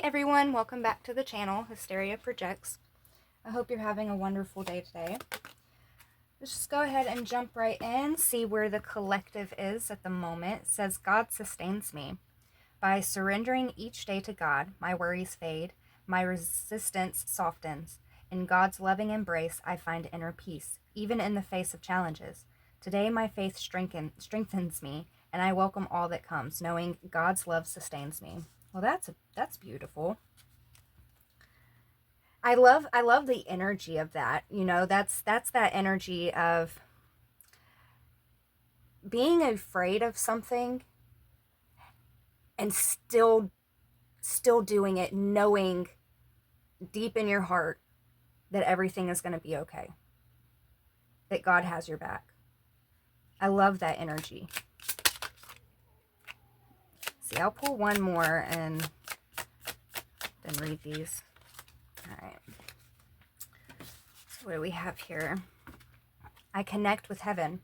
everyone, welcome back to the channel, Hysteria Projects. I hope you're having a wonderful day today. Let's just go ahead and jump right in, see where the collective is at the moment. It says, God sustains me. By surrendering each day to God, my worries fade, my resistance softens. In God's loving embrace, I find inner peace, even in the face of challenges. Today, my faith strengthens me, and I welcome all that comes, knowing God's love sustains me. Well, that's beautiful. I love the energy of that. You know, that's that energy of being afraid of something and still doing it, knowing deep in your heart that everything is going to be okay. That God has your back. I love that energy. See, I'll pull one more and then read these. All right. So what do we have here? I connect with heaven.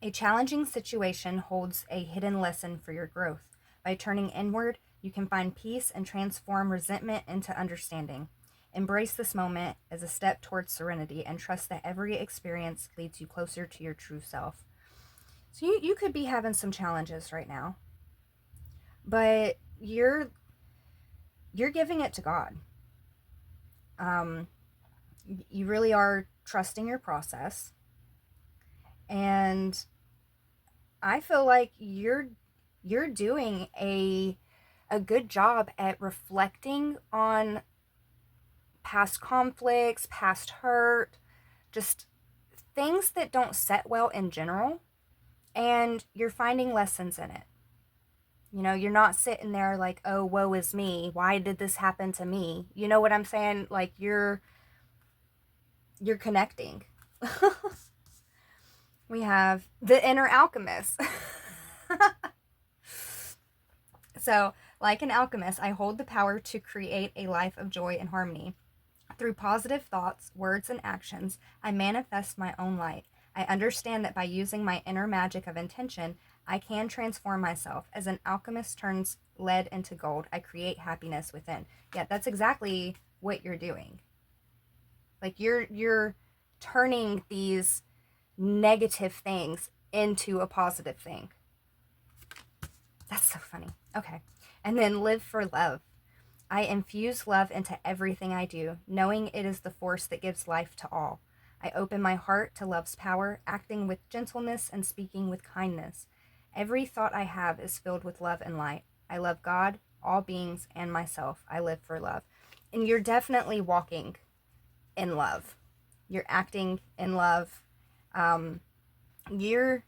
A challenging situation holds a hidden lesson for your growth. By turning inward, you can find peace and transform resentment into understanding. Embrace this moment as a step towards serenity and trust that every experience leads you closer to your true self. So you could be having some challenges right now, but you're giving it to God. You really are trusting your process, and I feel like you're doing a good job at reflecting on past conflicts, past hurt, just things that don't set well in general, and you're finding lessons in it. You know, you're not sitting there like, oh, woe is me. Why did this happen to me? You know what I'm saying? Like, you're connecting. We have the inner alchemist. So, like an alchemist, I hold the power to create a life of joy and harmony. Through positive thoughts, words, and actions, I manifest my own light. I understand that by using my inner magic of intention, I can transform myself. As an alchemist turns lead into gold, I create happiness within. Yeah, that's exactly what you're doing. Like, you're turning these negative things into a positive thing. That's so funny. Okay. And then live for love. I infuse love into everything I do, knowing it is the force that gives life to all. I open my heart to love's power, acting with gentleness and speaking with kindness. Every thought I have is filled with love and light. I love God, all beings, and myself. I live for love. And you're definitely walking in love. You're acting in love. You're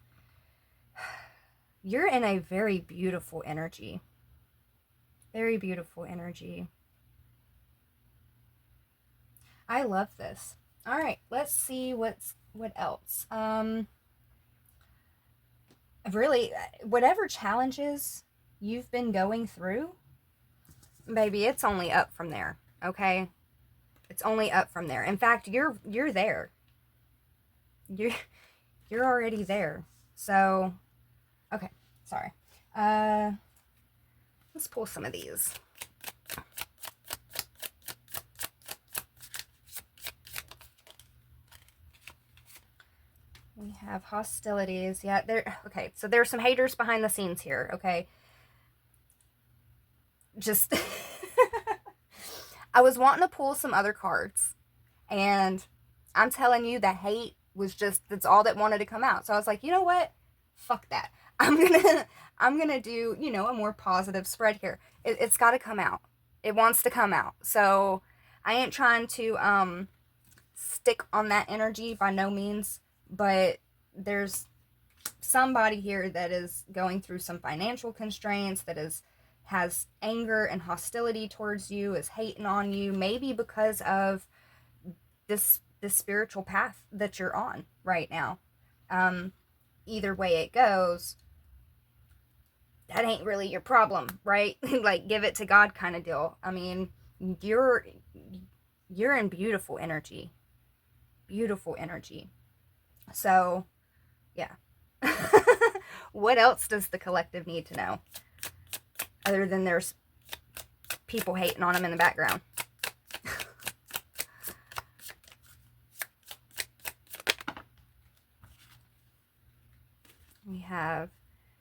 in a very beautiful energy. Very beautiful energy. I love this. All right, let's see what else. Really, whatever challenges you've been going through, baby, it's only up from there. Okay, it's only up from there. In fact, you're there. You're already there. So, okay, sorry. Let's pull some of these. We have hostilities. Yeah, okay, so there's some haters behind the scenes here, okay? Just I was wanting to pull some other cards, and I'm telling you that hate was that's all that wanted to come out. So I was like, you know what? Fuck that. I'm gonna do, you know, a more positive spread here. It's got to come out. It wants to come out. So I ain't trying to stick on that energy by no means, but there's somebody here that is going through some financial constraints, that has anger and hostility towards you, is hating on you, maybe because of this spiritual path that you're on right now. Either way it goes, that ain't really your problem, right? Like, give it to God kind of deal. I mean, you're in beautiful energy. Beautiful energy. So, yeah. What else does the collective need to know? Other than there's people hating on him in the background. We have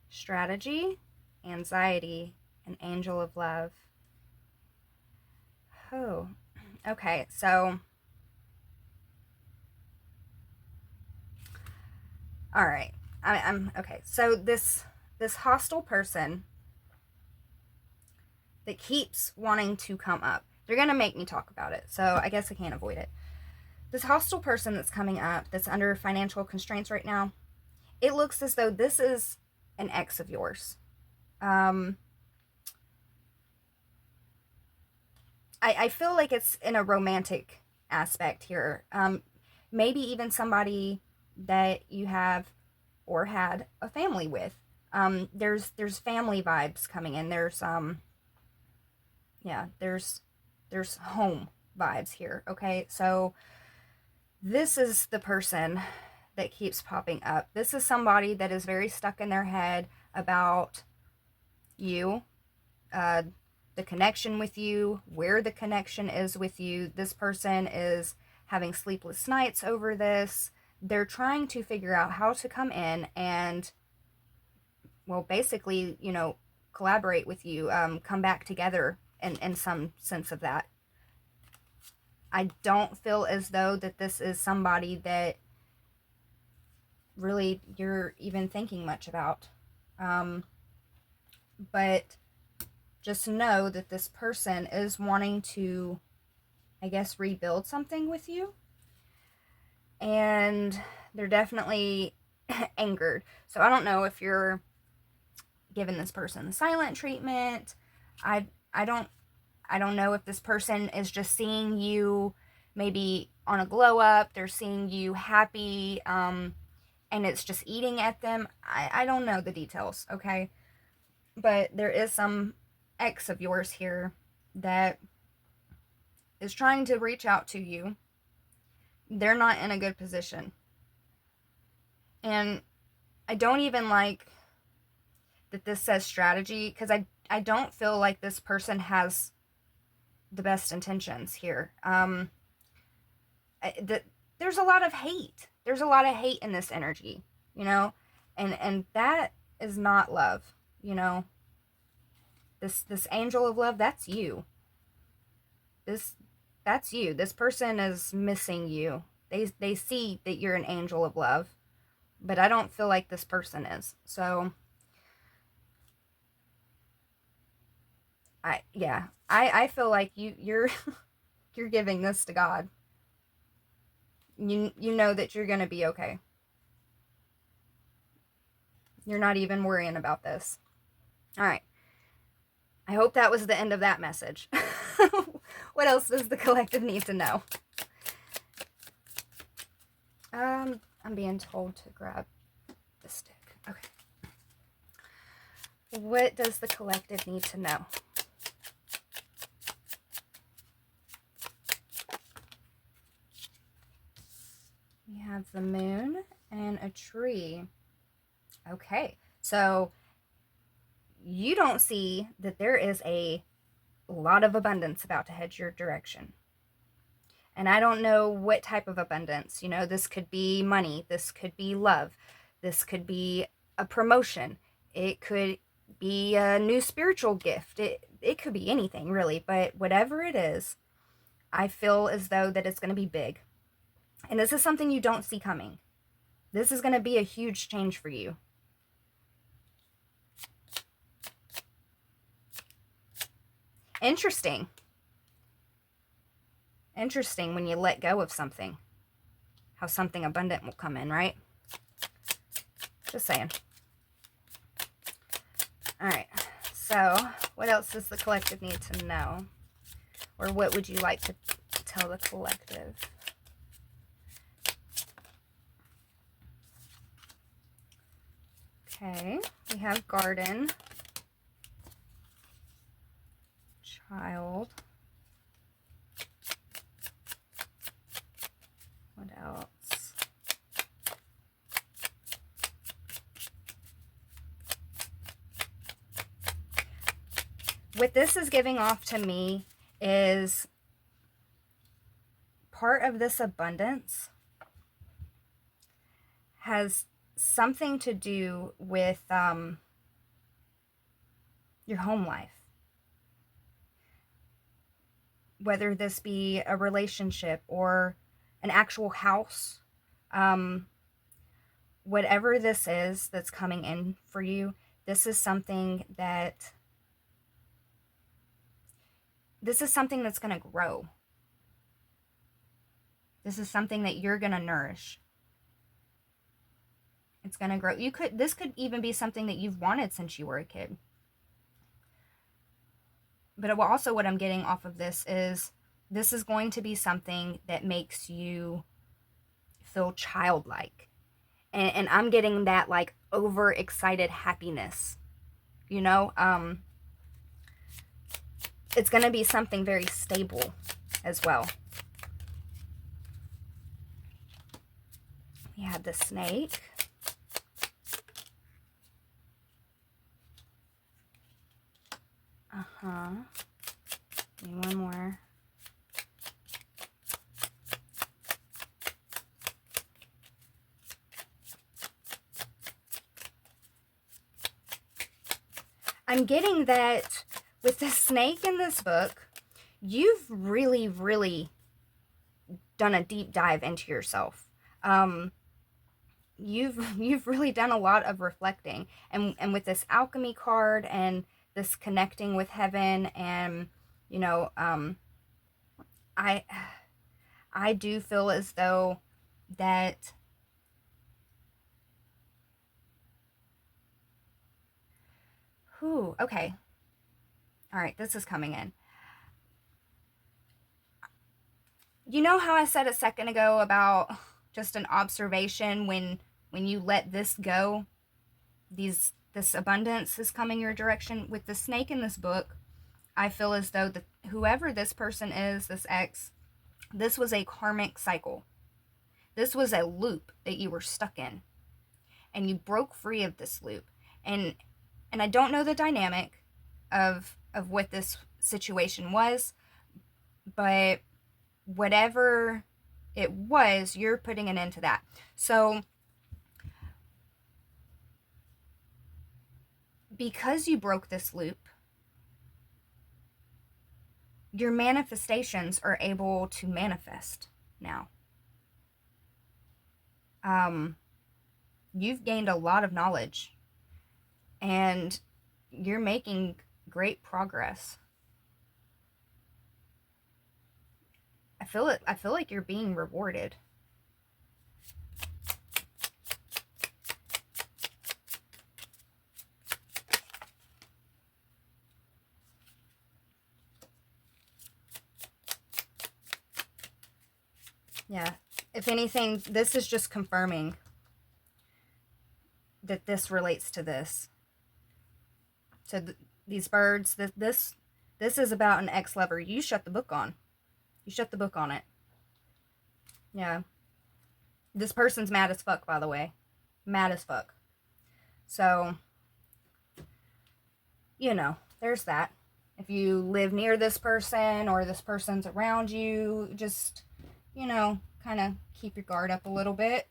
strategy, anxiety, and angel of love. Oh, okay. So, all right. I'm okay. So this hostile person that keeps wanting to come up, they're gonna make me talk about it. So I guess I can't avoid it. This hostile person that's coming up, that's under financial constraints right now, it looks as though this is an ex of yours. I feel like it's in a romantic aspect here. Maybe even somebody that you have or had a family with. There's family vibes coming in. There's home vibes here. Okay, so this is the person that keeps popping up. This is somebody that is very stuck in their head about you, the connection with you, where the connection is with you. This person is having sleepless nights over this. They're trying to figure out how to come in and, well, basically, collaborate with you, come back together in some sense of that. I don't feel as though that this is somebody that really you're even thinking much about. But just know that this person is wanting to, I guess, rebuild something with you. And they're definitely angered. So I don't know if you're giving this person the silent treatment. I don't know if this person is just seeing you maybe on a glow up. They're seeing you happy, and it's just eating at them. I don't know the details, okay? But there is some ex of yours here that is trying to reach out to you. They're not in a good position. And I don't even like that this says strategy, because I don't feel like this person has the best intentions here. There's a lot of hate. There's a lot of hate in this energy, and that is not love, This angel of love, that's you. That's you. This person is missing you. They see that you're an angel of love, but I don't feel like this person is. So I feel like you're you're giving this to God. You know that you're going to be okay. You're not even worrying about this. All right. I hope that was the end of that message. What else does the collective need to know? I'm being told to grab the stick. Okay. What does the collective need to know? We have the moon and a tree. Okay, so you don't see that there is a lot of abundance about to head your direction. And I don't know what type of abundance. This could be money. This could be love. This could be a promotion. It could be a new spiritual gift. It could be anything, really. But whatever it is, I feel as though that it's going to be big. And this is something you don't see coming. This is going to be a huge change for you. Interesting when you let go of something, how something abundant will come in, right? Just saying. All right, so what else does the collective need to know? Or what would you like to tell the collective? Okay, we have garden, child. What else? what this is giving off to me is part of this abundance has something to do with your home life. Whether this be a relationship or an actual house, whatever this is that's coming in for you, this is something that's going to grow. This is something that you're going to nourish. It's going to grow. This could even be something that you've wanted since you were a kid. But also what I'm getting off of this is going to be something that makes you feel childlike. And I'm getting that like overexcited happiness. You know, it's going to be something very stable as well. We have the snake. Need one more. I'm getting that with the snake in this book, you've really, really done a deep dive into yourself. You've really done a lot of reflecting, and with this alchemy card and this connecting with heaven, and you know, I do feel as though that okay. All right, this is coming in. You know how I said a second ago about just an observation when you let this go, this abundance is coming your direction. With the snake in this book, I feel as though whoever this person is, this ex, this was a karmic cycle. This was a loop that you were stuck in, and you broke free of this loop. And I don't know the dynamic of what this situation was, but whatever it was, you're putting an end to that. So because you broke this loop, your manifestations are able to manifest now. You've gained a lot of knowledge, and you're making great progress. I feel like you're being rewarded. Yeah. If anything, this is just confirming that this relates to this. So these birds, this is about an ex-lover. You shut the book on. You shut the book on it. Yeah. This person's mad as fuck, by the way. Mad as fuck. So, you know, there's that. If you live near this person or this person's around you, just, you know, kind of keep your guard up a little bit.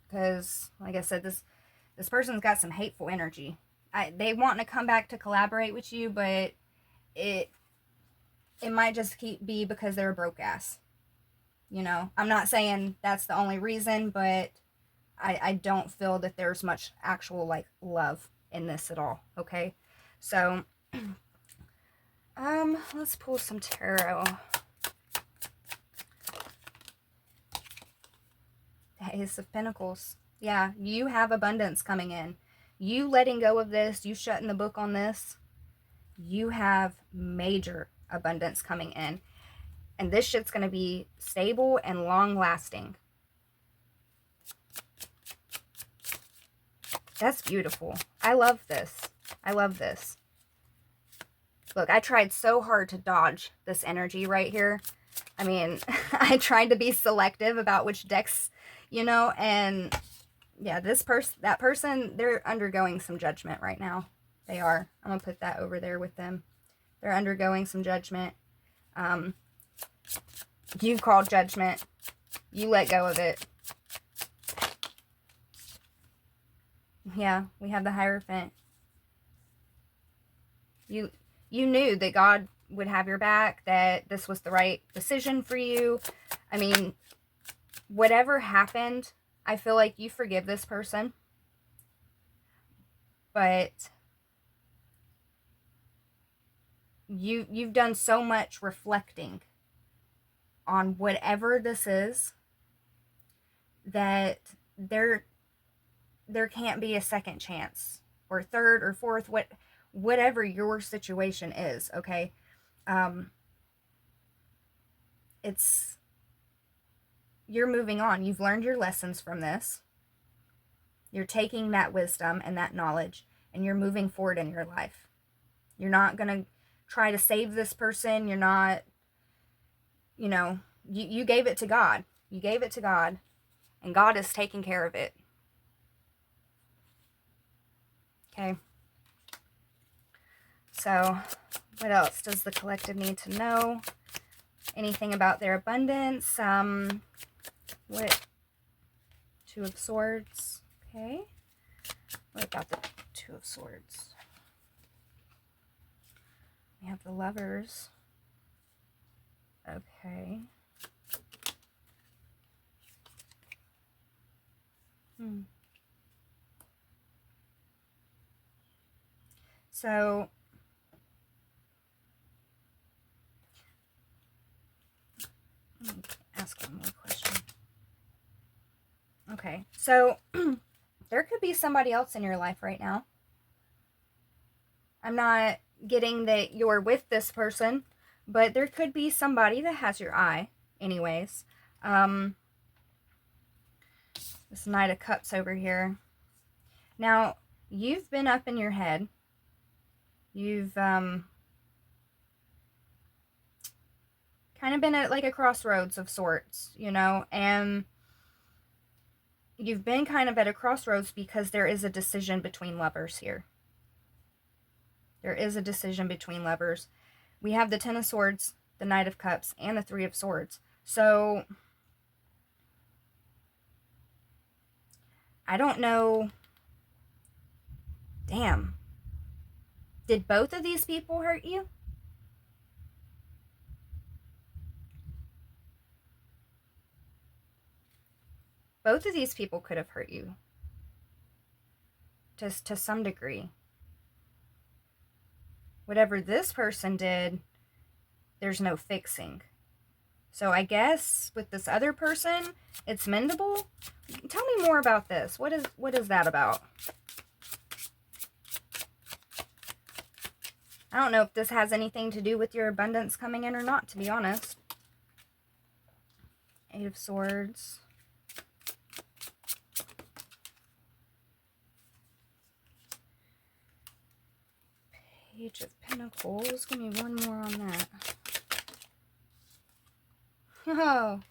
Because, like I said, this person's got some hateful energy. They want to come back to collaborate with you, but it might just be because they're a broke ass. You know, I'm not saying that's the only reason, but I don't feel that there's much actual like love in this at all. Okay, so let's pull some tarot. The Ace of Pentacles. Yeah, you have abundance coming in. You letting go of this, you shutting the book on this, you have major abundance coming in. And this shit's going to be stable and long lasting. That's beautiful. I love this. I love this. Look, I tried so hard to dodge this energy right here. I mean, I tried to be selective about which decks, you know, and yeah, that person, they're undergoing some judgment right now. They are. I'm going to put that over there with them. They're undergoing some judgment. You called judgment. You let go of it. Yeah, we have the Hierophant. You knew that God would have your back, that this was the right decision for you. I mean, whatever happened, I feel like you forgive this person. But you've done so much reflecting on whatever this is that there can't be a second chance or third or fourth, whatever your situation is. Okay. It's, you're moving on. You've learned your lessons from this. You're taking that wisdom and that knowledge and you're moving forward in your life. You're not going to try to save this person. You're not, you gave it to God. You gave it to God, and God is taking care of it. Okay. So, what else does the collective need to know? Anything about their abundance? What? Two of Swords. Okay. What about the Two of Swords? We have the Lovers. Okay. So, let me ask one more question. Okay, so there could be somebody else in your life right now. I'm not getting that you're with this person, but there could be somebody that has your eye anyways. This Knight of Cups over here. Now, you've been up in your head. You've kind of been at like a crossroads of sorts, and you've been kind of at a crossroads because there is a decision between lovers here. There is a decision between lovers. We have the Ten of Swords, the Knight of Cups, and the Three of Swords. So, I don't know. Damn. Did both of these people hurt you? Both of these people could have hurt you. Just to some degree. Whatever this person did, there's no fixing. So I guess with this other person, it's mendable. Tell me more about this. What is that about? I don't know if this has anything to do with your abundance coming in or not, to be honest. Eight of Swords. Page of Pentacles. Give me one more on that. Oh.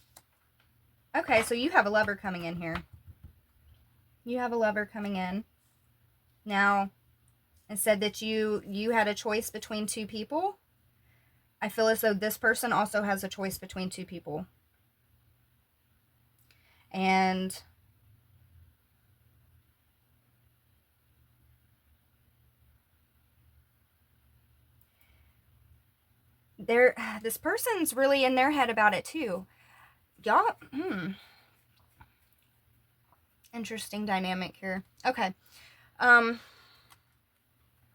Okay, so you have a lover coming in here. You have a lover coming in. Now, it said that you had a choice between two people. I feel as though this person also has a choice between two people. And this person's really in their head about it too. Y'all, interesting dynamic here. Okay.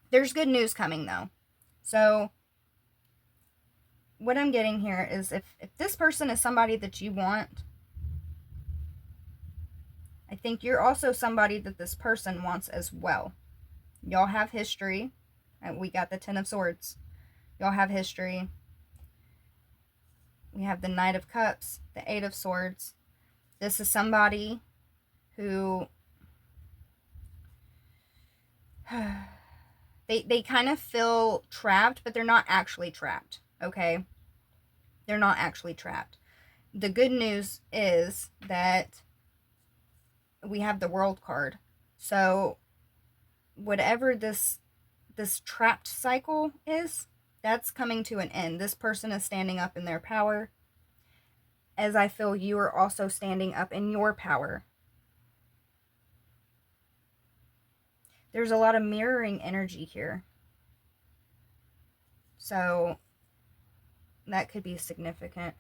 There's good news coming though. So what I'm getting here is if this person is somebody that you want, I think you're also somebody that this person wants as well. Y'all have history. And we got the Ten of Swords. Y'all have history. We have the Knight of Cups, the Eight of Swords. This is somebody who they kind of feel trapped, but they're not actually trapped, okay? They're not actually trapped. The good news is that we have the World card. So whatever this trapped cycle is, That's coming to an end. This person is standing up in their power, as I feel you are also standing up in your power. There's a lot of mirroring energy here. So that could be significant.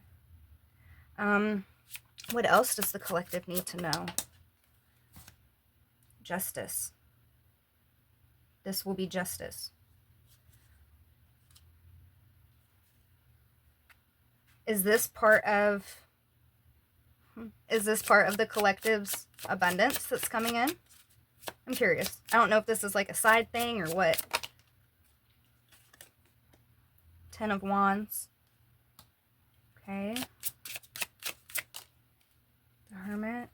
What else does the collective need to know? Justice. This will be justice. Is this part of the collective's abundance that's coming in? I'm curious. I don't know if this is like a side thing or what. Ten of Wands. Okay. The Hermit.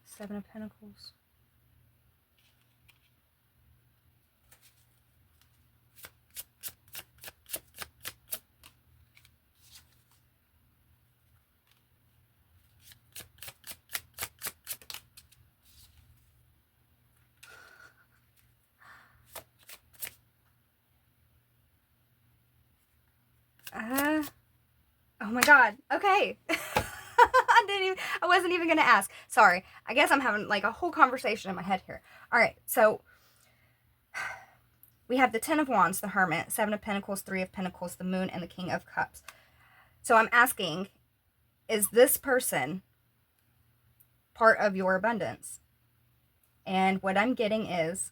Seven of Pentacles. Oh my God. Okay. I wasn't even going to ask. Sorry. I guess I'm having like a whole conversation in my head here. All right. So we have the Ten of Wands, the Hermit, Seven of Pentacles, Three of Pentacles, the Moon, and the King of Cups. So I'm asking, is this person part of your abundance? And what I'm getting is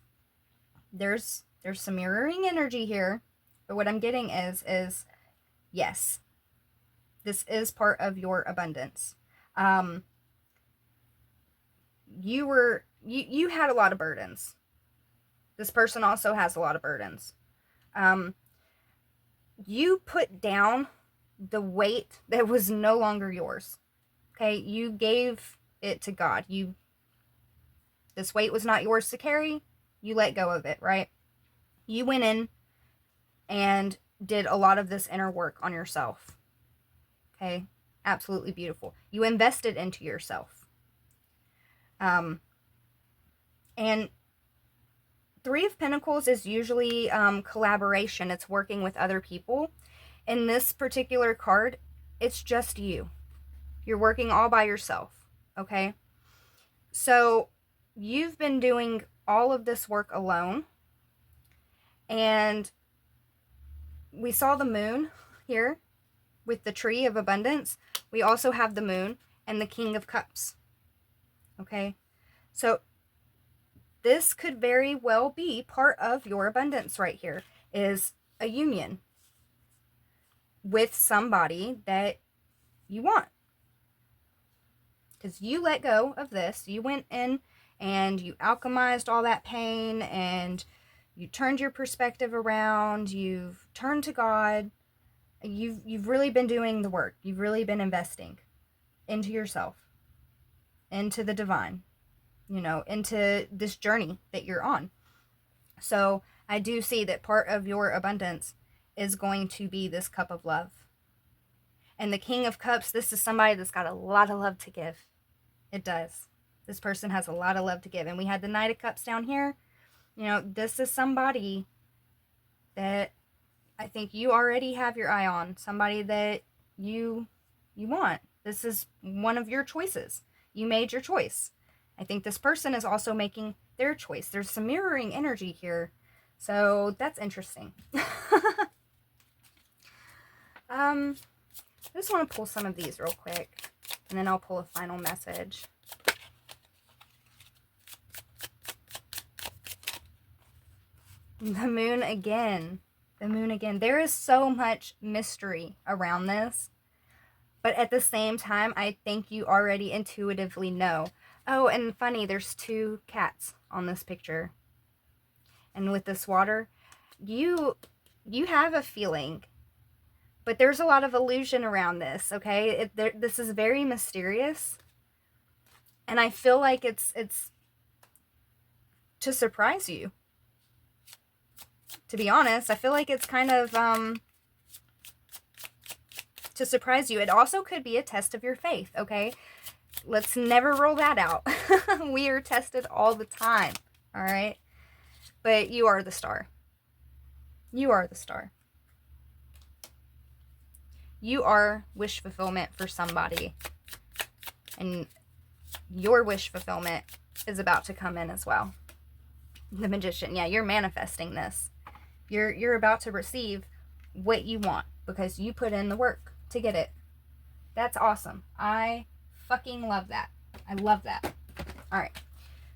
there's some mirroring energy here, but what I'm getting is yes, this is part of your abundance. You had a lot of burdens. This person also has a lot of burdens. You put down the weight that was no longer yours. Okay, you gave it to God. This weight was not yours to carry. You let go of it, right? You went in and did a lot of this inner work on yourself. Okay, absolutely beautiful. You invested into yourself. And Three of Pentacles is usually collaboration. It's working with other people. In this particular card, it's just you. You're working all by yourself, okay? So you've been doing all of this work alone. And we saw the moon here with the tree of abundance. We also have the moon and the King of Cups, okay? So this could very well be part of your abundance right here, is a union with somebody that you want. Because you let go of this. You went in and you alchemized all that pain and you turned your perspective around. You've turned to God. You've really been doing the work. You've really been investing into yourself, into the divine, you know, into this journey that you're on. So I do see that part of your abundance is going to be this cup of love. And the King of Cups, this is somebody that's got a lot of love to give. It does. This person has a lot of love to give. And we had the Knight of Cups down here. You know, this is somebody that I think you already have your eye on. Somebody that you want. This is one of your choices. You made your choice. I think this person is also making their choice. There's some mirroring energy here. So that's interesting. I just want to pull some of these real quick. And then I'll pull a final message. The moon again. The moon again. There is so much mystery around this. But at the same time, I think you already intuitively know. Oh, and funny, there's two cats on this picture. And with this water, you have a feeling. But there's a lot of illusion around this, okay? This is very mysterious. And I feel like it's to surprise you. To be honest, I feel like it's kind of to surprise you. It also could be a test of your faith, okay? Let's never rule that out. We are tested all the time, all right? But you are the star. You are the star. You are wish fulfillment for somebody. And your wish fulfillment is about to come in as well. The Magician. Yeah, you're manifesting this. You're about to receive what you want because you put in the work to get it. That's awesome. I fucking love that. I love that. All right.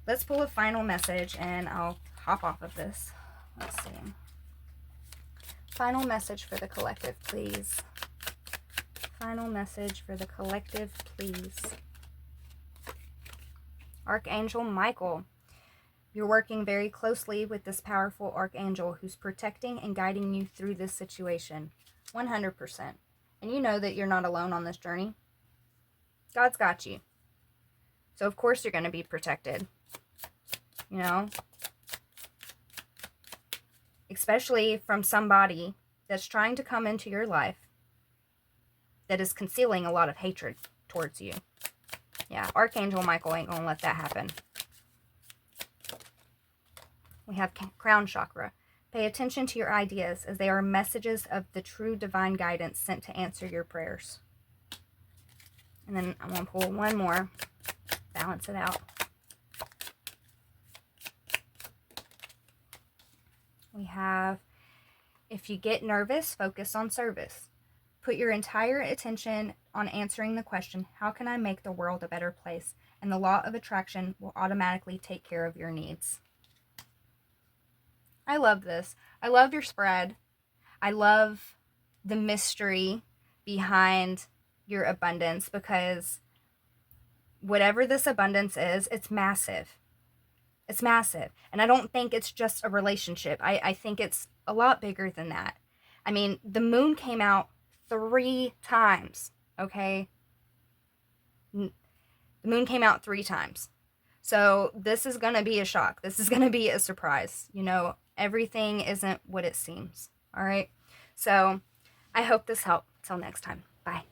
Let's pull a final message and I'll hop off of this. Let's see. Final message for the collective, please. Final message for the collective, please. Archangel Michael. You're working very closely with this powerful archangel who's protecting and guiding you through this situation. 100%. And you know that you're not alone on this journey. God's got you. So of course you're going to be protected. You know? Especially from somebody that's trying to come into your life that is concealing a lot of hatred towards you. Yeah, Archangel Michael ain't going to let that happen. We have Crown Chakra. Pay attention to your ideas as they are messages of the true divine guidance sent to answer your prayers. And then I'm going to pull one more. Balance it out. We have, if you get nervous, focus on service. Put your entire attention on answering the question, how can I make the world a better place? And the law of attraction will automatically take care of your needs. I love this. I love your spread. I love the mystery behind your abundance because whatever this abundance is, it's massive. It's massive. And I don't think it's just a relationship. I think it's a lot bigger than that. I mean, the moon came out 3 times, okay? The moon came out 3 times. So this is going to be a shock. This is going to be a surprise. You know, everything isn't what it seems. All right? So I hope this helped. Till next time. Bye.